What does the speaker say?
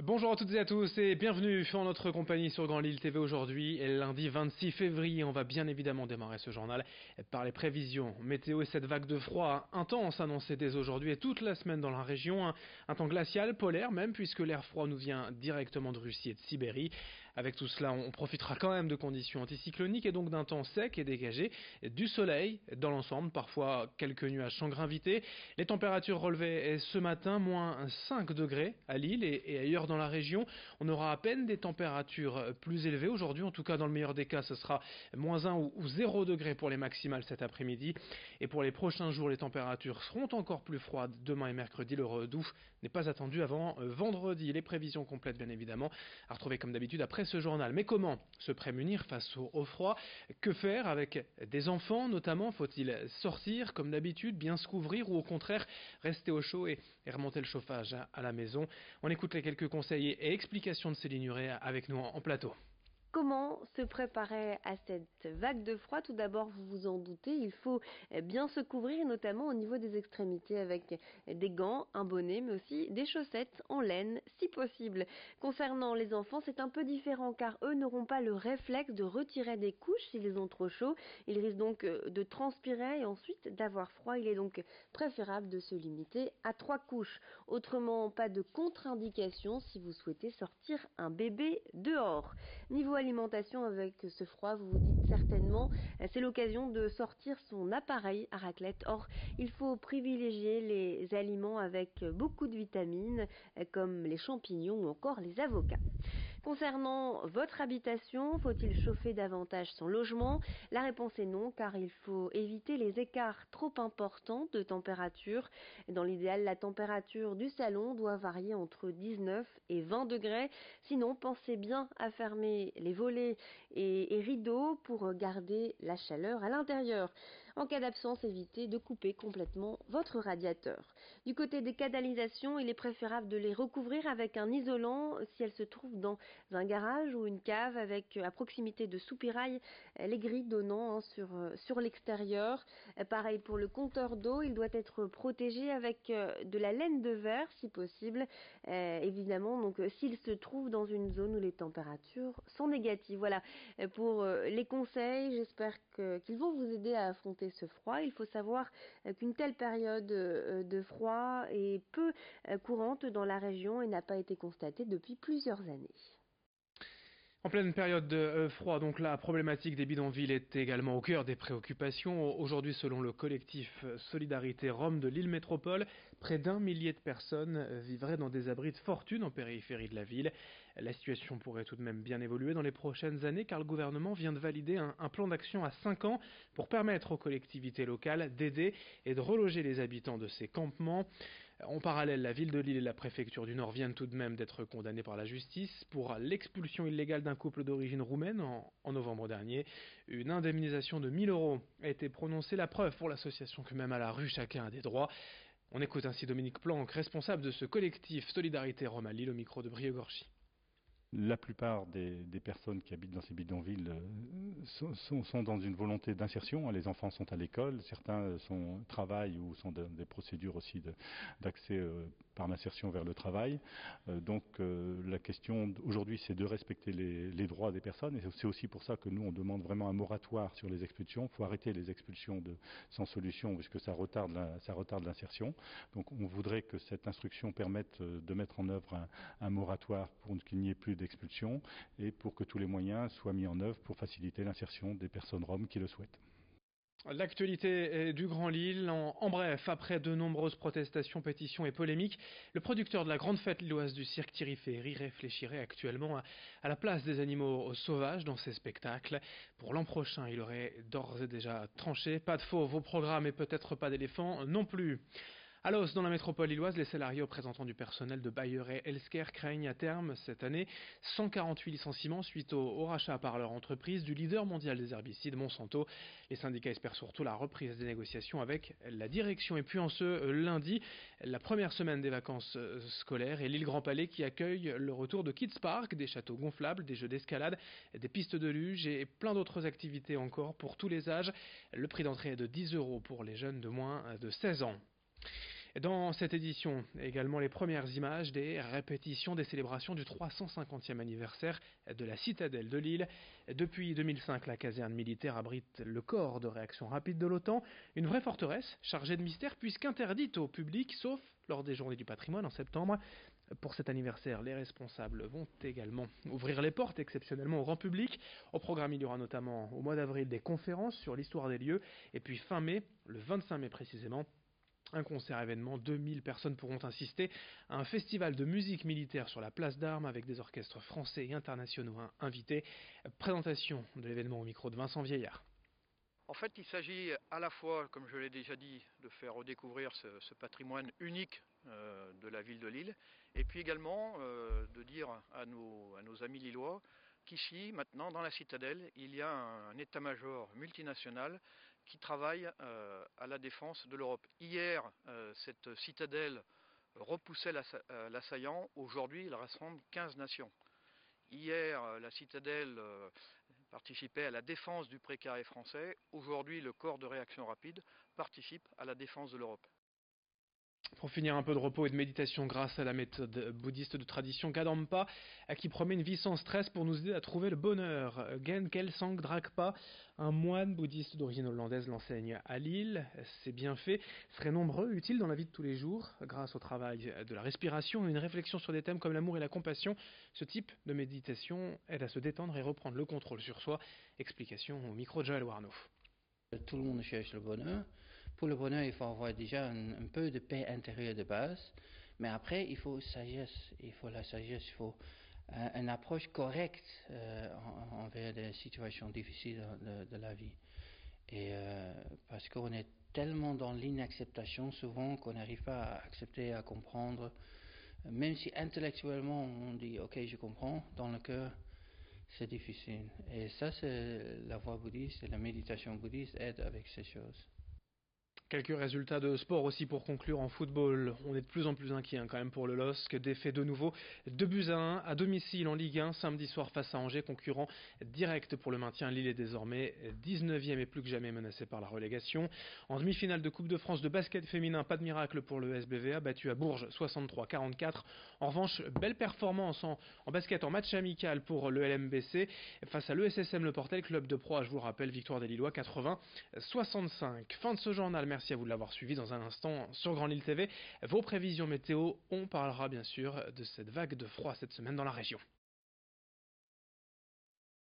Bonjour à toutes et à tous et bienvenue en notre compagnie sur Grand Lille TV aujourd'hui. Lundi 26 février, on va bien évidemment démarrer ce journal par les prévisions météo et cette vague de froid intense annoncée dès aujourd'hui et toute la semaine dans la région. Un temps glacial, polaire même, puisque l'air froid nous vient directement de Russie et de Sibérie. Avec tout cela, on profitera quand même de conditions anticycloniques et donc d'un temps sec et dégagé, du soleil dans l'ensemble, parfois quelques nuages sans gravité. Les températures relevées ce matin, moins 5 degrés à Lille et ailleurs dans la région. On aura à peine des températures plus élevées aujourd'hui, en tout cas dans le meilleur des cas ce sera moins 1 ou 0 degré pour les maximales cet après-midi. Et pour les prochains jours, les températures seront encore plus froides demain et mercredi. Le redoux n'est pas attendu avant vendredi. Les prévisions complètes bien évidemment à retrouver comme d'habitude après ce journal. Mais comment se prémunir face au froid? Que faire avec des enfants notamment? Faut-il sortir comme d'habitude, bien se couvrir ou au contraire rester au chaud et remonter le chauffage à la maison? On écoute les quelques conseils et explications de Céline Nuret avec nous en plateau. Comment se préparer à cette vague de froid? Tout d'abord, vous vous en doutez, il faut bien se couvrir, notamment au niveau des extrémités, avec des gants, un bonnet, mais aussi des chaussettes en laine, si possible. Concernant les enfants, c'est un peu différent, car eux n'auront pas le réflexe de retirer des couches s'ils ont trop chaud. Ils risquent donc de transpirer et ensuite d'avoir froid. Il est donc préférable de se limiter à 3 couches. Autrement, pas de contre-indication si vous souhaitez sortir un bébé dehors. Niveau alimentation, avec ce froid, vous vous dites certainement, c'est l'occasion de sortir son appareil à raclette. Or, il faut privilégier les aliments avec beaucoup de vitamines, comme les champignons ou encore les avocats. Concernant votre habitation, faut-il chauffer davantage son logement? La réponse est non, car il faut éviter les écarts trop importants de température. Dans l'idéal, la température du salon doit varier entre 19 et 20 degrés. Sinon, pensez bien à fermer les volets et rideaux pour garder la chaleur à l'intérieur. En cas d'absence, évitez de couper complètement votre radiateur. Du côté des canalisations, il est préférable de les recouvrir avec un isolant si elles se trouvent dans un garage ou une cave avec à proximité de soupirail les grilles donnant sur l'extérieur. Pareil pour le compteur d'eau, il doit être protégé avec de la laine de verre si possible. Évidemment, donc s'il se trouve dans une zone où les températures sont négatives. Voilà pour les conseils. J'espère qu'ils vont vous aider à affronter ce froid. Il faut savoir qu'une telle période de froid est peu courante dans la région et n'a pas été constatée depuis plusieurs années. En pleine période de froid, donc la problématique des bidonvilles est également au cœur des préoccupations. Aujourd'hui, selon le collectif Solidarité Rome de Lille Métropole, près d'1 millier de personnes vivraient dans des abris de fortune en périphérie de la ville. La situation pourrait tout de même bien évoluer dans les prochaines années car le gouvernement vient de valider un plan d'action à 5 ans pour permettre aux collectivités locales d'aider et de reloger les habitants de ces campements. En parallèle, la ville de Lille et la préfecture du Nord viennent tout de même d'être condamnées par la justice pour l'expulsion illégale d'un couple d'origine roumaine en novembre dernier. Une indemnisation de 1 000 € a été prononcée, la preuve pour l'association que même à la rue, chacun a des droits. On écoute ainsi Dominique Planck, responsable de ce collectif Solidarité Rome à Lille, au micro de Brieux-Gorchy. La plupart des personnes qui habitent dans ces bidonvilles sont dans une volonté d'insertion. Les enfants sont à l'école, certains travaillent ou sont dans des procédures aussi d'accès par l'insertion vers le travail. Donc la question aujourd'hui, c'est de respecter les droits des personnes. Et c'est aussi pour ça que nous, on demande vraiment un moratoire sur les expulsions. Il faut arrêter les expulsions sans solution puisque ça retarde l'insertion. Donc on voudrait que cette instruction permette de mettre en œuvre un moratoire pour qu'il n'y ait plus d'expulsion et pour que tous les moyens soient mis en œuvre pour faciliter l'insertion des personnes roms qui le souhaitent. L'actualité du Grand Lille, en bref, après de nombreuses protestations, pétitions et polémiques, le producteur de la grande fête lilloise du cirque Thierry Ferry réfléchirait actuellement à la place des animaux sauvages dans ses spectacles. Pour l'an prochain, il aurait d'ores et déjà tranché. Pas de fauves au programme et peut-être pas d'éléphants non plus. À Los, dans la métropole lilloise, les salariés représentants du personnel de Bayer et Healthcare craignent à terme cette année 148 licenciements suite au rachat par leur entreprise du leader mondial des herbicides, Monsanto. Les syndicats espèrent surtout la reprise des négociations avec la direction. Et puis en ce lundi, la première semaine des vacances scolaires et l'île Grand Palais qui accueille le retour de Kids Park, des châteaux gonflables, des jeux d'escalade, des pistes de luge et plein d'autres activités encore pour tous les âges. Le prix d'entrée est de 10 € pour les jeunes de moins de 16 ans. Dans cette édition, également les premières images des répétitions des célébrations du 350e anniversaire de la citadelle de Lille. Depuis 2005, la caserne militaire abrite le corps de réaction rapide de l'OTAN, une vraie forteresse chargée de mystère puisqu'interdite au public, sauf lors des journées du patrimoine en septembre. Pour cet anniversaire, les responsables vont également ouvrir les portes exceptionnellement au grand public. Au programme, il y aura notamment au mois d'avril des conférences sur l'histoire des lieux et puis fin mai, le 25 mai précisément, un concert événement, 2000 personnes pourront assister à un festival de musique militaire sur la place d'Armes avec des orchestres français et internationaux invités. Présentation de l'événement au micro de Vincent Vieillard. En fait, il s'agit à la fois, comme je l'ai déjà dit, de faire redécouvrir ce patrimoine unique de la ville de Lille, et puis également de dire à nos amis lillois qu'ici, maintenant, dans la citadelle, il y a un état-major multinational qui travaille à la défense de l'Europe. Hier, cette citadelle repoussait l'assaillant. Aujourd'hui, il rassemble 15 nations. Hier, la citadelle participait à la défense du précaré français. Aujourd'hui, le corps de réaction rapide participe à la défense de l'Europe. Pour finir, un peu de repos et de méditation grâce à la méthode bouddhiste de tradition Kadampa, qui promet une vie sans stress pour nous aider à trouver le bonheur. Gen Kelsang Drakpa, un moine bouddhiste d'origine hollandaise, l'enseigne à Lille. Ces bienfaits seraient nombreux, utiles dans la vie de tous les jours, grâce au travail de la respiration et une réflexion sur des thèmes comme l'amour et la compassion. Ce type de méditation aide à se détendre et reprendre le contrôle sur soi. Explication au micro de Joël Warnow. Tout le monde cherche le bonheur. Pour le bonheur, il faut avoir déjà un peu de paix intérieure de base, mais après, il faut sagesse, il faut la sagesse, il faut une approche correcte envers des situations difficiles de la vie. Et parce qu'on est tellement dans l'inacceptation souvent qu'on n'arrive pas à accepter, à comprendre, même si intellectuellement on dit ok je comprends, dans le cœur c'est difficile. Et ça c'est la voie bouddhiste et la méditation bouddhiste aide avec ces choses. Quelques résultats de sport aussi pour conclure en football. On est de plus en plus inquiet quand même pour le LOSC. Défait de nouveau 2-1 à domicile en Ligue 1 samedi soir face à Angers, concurrent direct pour le maintien. Lille est désormais 19e et plus que jamais menacé par la relégation. En demi-finale de Coupe de France de basket féminin, pas de miracle pour le SBVA, battu à Bourges 63-44. En revanche, belle performance en basket en match amical pour le LMBC face à l'ESSM Le Portel, club de Pro. Je vous rappelle, victoire des Lillois 80-65. Fin de ce journal. Merci à vous de l'avoir suivi. Dans un instant sur Grand Lille TV. Vos prévisions météo, on parlera bien sûr de cette vague de froid cette semaine dans la région.